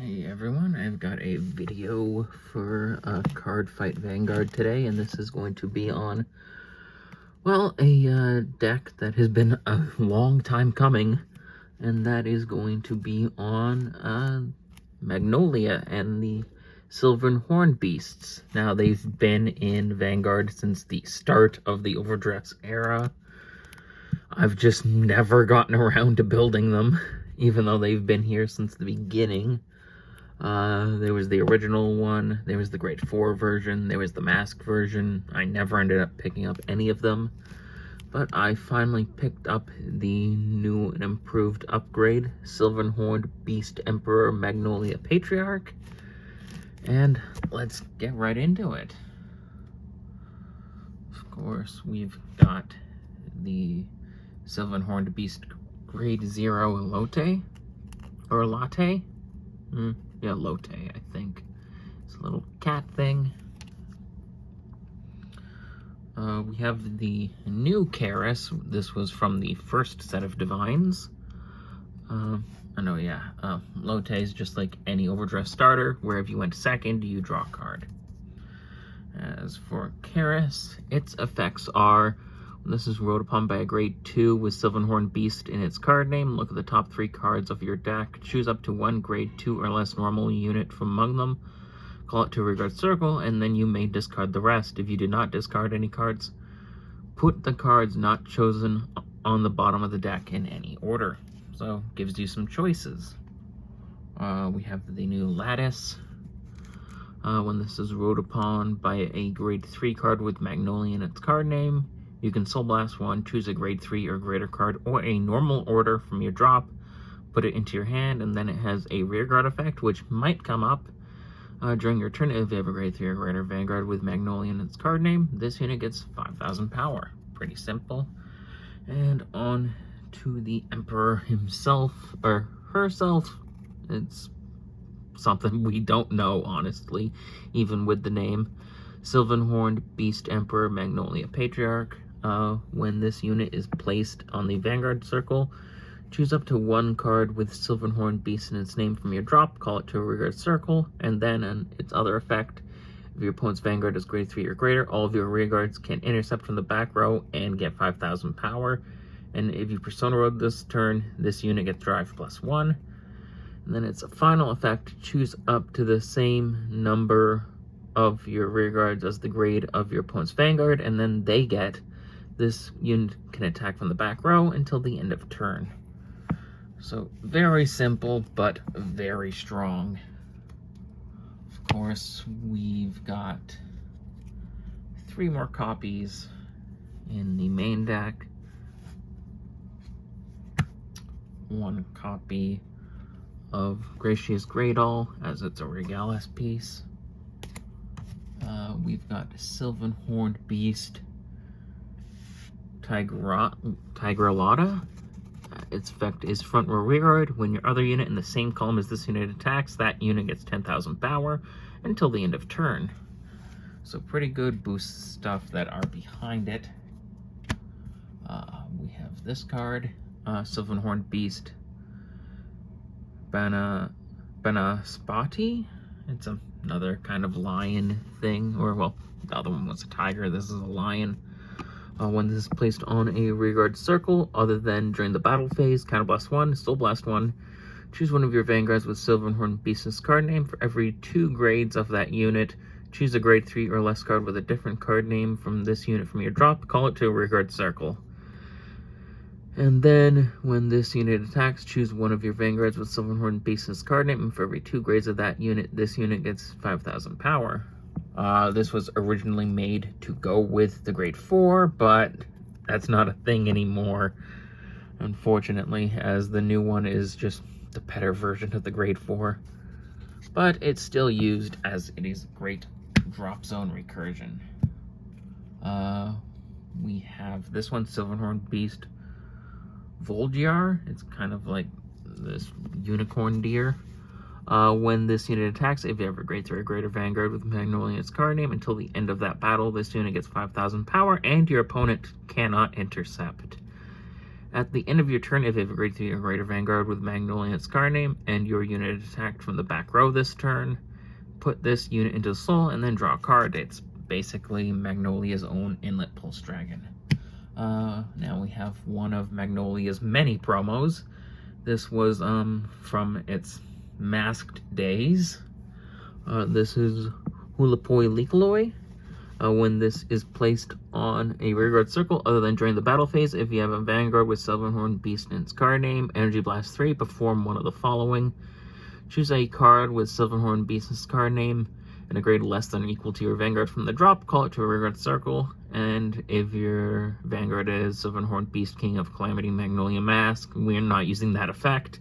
Hey everyone, I've got a video for Cardfight Vanguard today, and this is going to be on, well, a deck that has been a long time coming, and that is going to be on Magnolia and the Silver and Horn Beasts. Now, they've been in Vanguard since the start of the Overdress era. I've just never gotten around to building them, even though they've been here since the beginning. There was the original one, there was the Grade 4 version, there was the Mask version. I never ended up picking up any of them, but I finally picked up the new and improved upgrade, Silverhorned Beast Emperor Magnolia Patriarch, and let's get right into it. Of course, we've got the Silverhorned Beast Grade 0 Lotte, or Latte? Yeah, Lotte, I think. It's a little cat thing. We have the new Karis. This was from the first set of Divines. Lotte is just like any Overdress starter, where if you went second, you draw a card. As for Karis, its effects are, when this is ruled upon by a Grade 2 with Silverhorn Beast in its card name, look at the top 3 cards of your deck, choose up to one Grade 2 or less normal unit from among them, call it to a rearguard circle, and then you may discard the rest. If you do not discard any cards, put the cards not chosen on the bottom of the deck in any order. So, gives you some choices. We have the new Lattice. When this is ruled upon by a Grade 3 card with Magnolia in its card name, you can Soul Blast one, choose a Grade 3 or greater card or a normal order from your drop, put it into your hand, and then it has a rearguard effect, which might come up during your turn if you have a Grade 3 or greater Vanguard with Magnolia in its card name. This unit gets 5,000 power. Pretty simple. And on to the Emperor himself, or herself. It's something we don't know, honestly, even with the name. Silverhorned Beast Emperor Magnolia Patriarch. When this unit is placed on the Vanguard circle, choose up to one card with Silverhorn Beast in its name from your drop, call it to a rearguard circle, and then on its other effect, if your opponent's Vanguard is Grade 3 or greater, all of your rearguards can intercept from the back row and get 5,000 power. And if you Persona Road this turn, this unit gets Drive +1. And then its final effect, choose up to the same number of your rearguards as the grade of your opponent's Vanguard, and then they get, this unit can attack from the back row until the end of turn. So very simple, but very strong. Of course, we've got 3 more copies in the main deck. 1 copy of Gracious Greydall, as it's a Regalis piece. We've got Silverhorned Beast Tigralotta. Its effect is front row rearguard. When your other unit in the same column as this unit attacks, that unit gets 10,000 power until the end of turn. So pretty good boost stuff that are behind it. We have this card, Silverhorned Beast Banaspati. It's another kind of lion thing, or well, the other one was a tiger, this is a lion. When this is placed on a rearguard circle, other than during the battle phase, Counterblast 1, Soul Blast 1, choose one of your Vanguards with Silverhorn Beast's card name. For every 2 grades of that unit, choose a Grade 3 or less card with a different card name from this unit from your drop, call it to a rearguard circle. And then, when this unit attacks, choose one of your Vanguards with Silverhorn Beast's card name, and for every 2 grades of that unit, this unit gets 5,000 power. This was originally made to go with the Grade 4, but that's not a thing anymore, unfortunately, as the new one is just the better version of the Grade 4. But it's still used as it is great drop zone recursion. We have this one, Silverhorn Beast Volgiar. It's kind of like this unicorn deer. When this unit attacks, if you have a Grade 3 or greater Vanguard with Magnolia in its card name, until the end of that battle, this unit gets 5,000 power, and your opponent cannot intercept. At the end of your turn, if you have a grade 3 or greater Vanguard with Magnolia in its card name, and your unit attacked from the back row this turn, put this unit into the soul and then draw a card. It's basically Magnolia's own Inlet Pulse Dragon. Now we have one of Magnolia's many promos. This was from its masked days. This is Hulapoi Likaloi. When this is placed on a rearguard circle other than during the battle phase, if you have a Vanguard with Silverhorn Beast in its card name, Energy Blast 3, perform one of the following. Choose a card with Silverhorn Beast in its card name and a grade less than or equal to your Vanguard from the drop, call it to a rearguard circle, and if your Vanguard is Silverhorn Beast King of Calamity Magnolia Mask, we're not using that effect.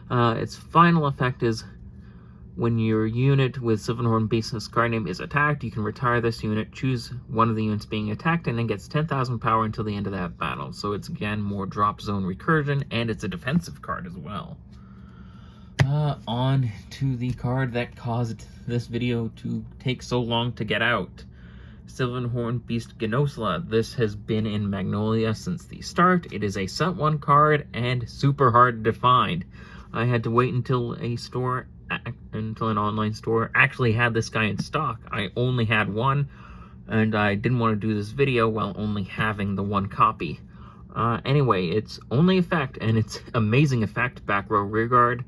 Its final effect is when your unit with Silverhorn Beast in its card name is attacked, you can retire this unit, choose one of the units being attacked, and it gets 10,000 power until the end of that battle. So it's, again, more drop zone recursion, and it's a defensive card as well. On to the card that caused this video to take so long to get out. Silverhorn Beast Genosla. This has been in Magnolia since the start. It is a set 1 card and super hard to find. I had to wait until an online store actually had this guy in stock. I only had one, and I didn't want to do this video while only having the one copy. Anyway, its only effect, and its amazing effect, back row rearguard.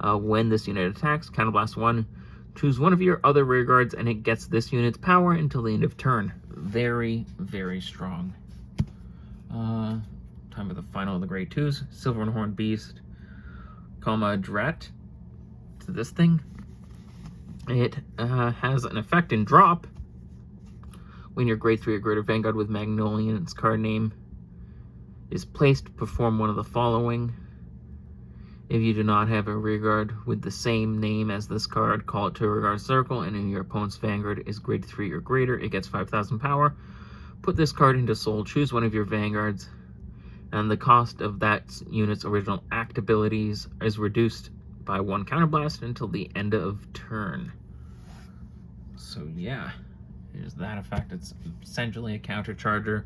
When this unit attacks, counterblast 1, choose one of your other rearguards, and it gets this unit's power until the end of turn. Very, very strong. Time of the final of the grade 2s. Silverhorn Beast, Dret. To this thing, it has an effect in drop. When your grade 3 or greater Vanguard with Magnolia in its card name is placed, perform one of the following. If you do not have a rearguard with the same name as this card, call it to a rearguard circle, and if your opponent's Vanguard is grade 3 or greater, it gets 5,000 power. Put this card into soul, choose one of your Vanguards, and the cost of that unit's original act abilities is reduced by 1 counterblast until the end of turn. So yeah, here's that effect. It's essentially a countercharger.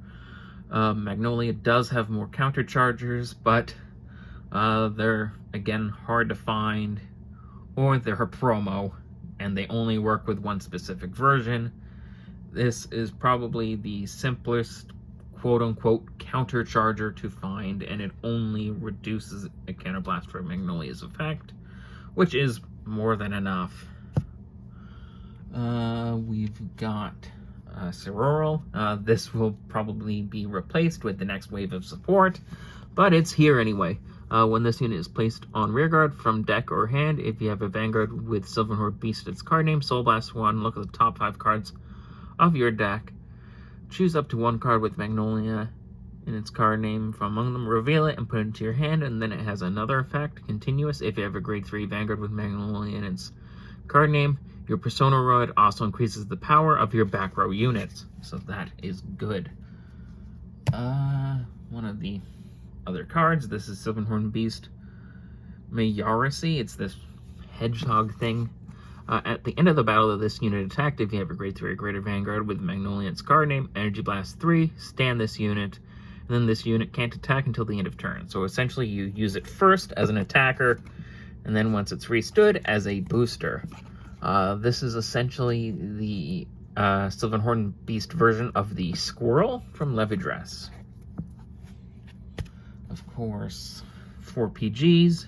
Magnolia does have more counterchargers, but they're, again, hard to find, or they're a promo, and they only work with one specific version. This is probably the simplest quote-unquote countercharger to find, and it only reduces a counterblast for Magnolia's effect, which is more than enough. We've got Sororel. This will probably be replaced with the next wave of support, but it's here anyway. When this unit is placed on rearguard from deck or hand, if you have a Vanguard with Silverhorn Beast its card name, Soul Blast 1, look at the top 5 cards of your deck. Choose up to 1 card with Magnolia in its card name from among them, reveal it and put it into your hand, and then it has another effect, continuous. If you have a grade 3 Vanguard with Magnolia in its card name, your Persona Rod also increases the power of your back row units, so that is good. One of the other cards, this is Silverhorn Beast Mayarasi. It's this hedgehog thing. At the end of the battle of this unit attacked, if you have a grade 3 or greater Vanguard with Magnolia in its card name, Energy Blast 3, stand this unit, and then this unit can't attack until the end of turn. So essentially you use it first as an attacker, and then once it's restood, as a booster. This is essentially the Silverhorn Beast version of the Squirrel from Levidress. Of course, 4 PGs.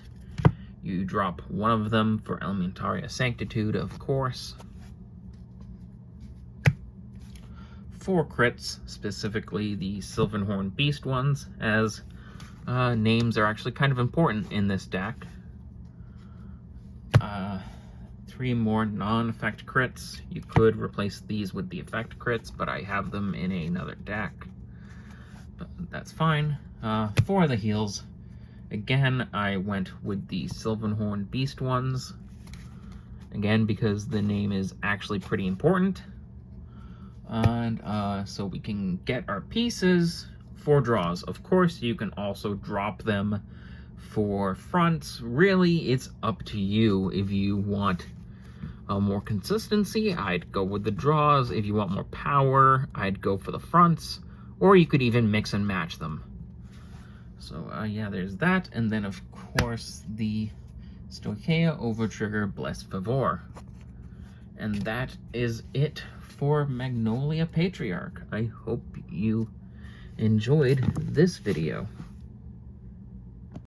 You drop one of them for Elementaria Sanctitude, of course. 4 crits, specifically the Silverhorn Beast ones, as names are actually kind of important in this deck. 3 more non-effect crits. You could replace these with the effect crits, but I have them in another deck. But that's fine. 4 of the heals. Again, I went with the Silverhorn Beast ones. Again, because the name is actually pretty important. And so we can get our pieces for draws. Of course, you can also drop them for fronts. Really, it's up to you. If you want more consistency, I'd go with the draws. If you want more power, I'd go for the fronts. Or you could even mix and match them. So yeah, there's that, and then of course the Stoicheia Overtrigger Bless Favor. And that is it for Magnolia Patriarch. I hope you enjoyed this video.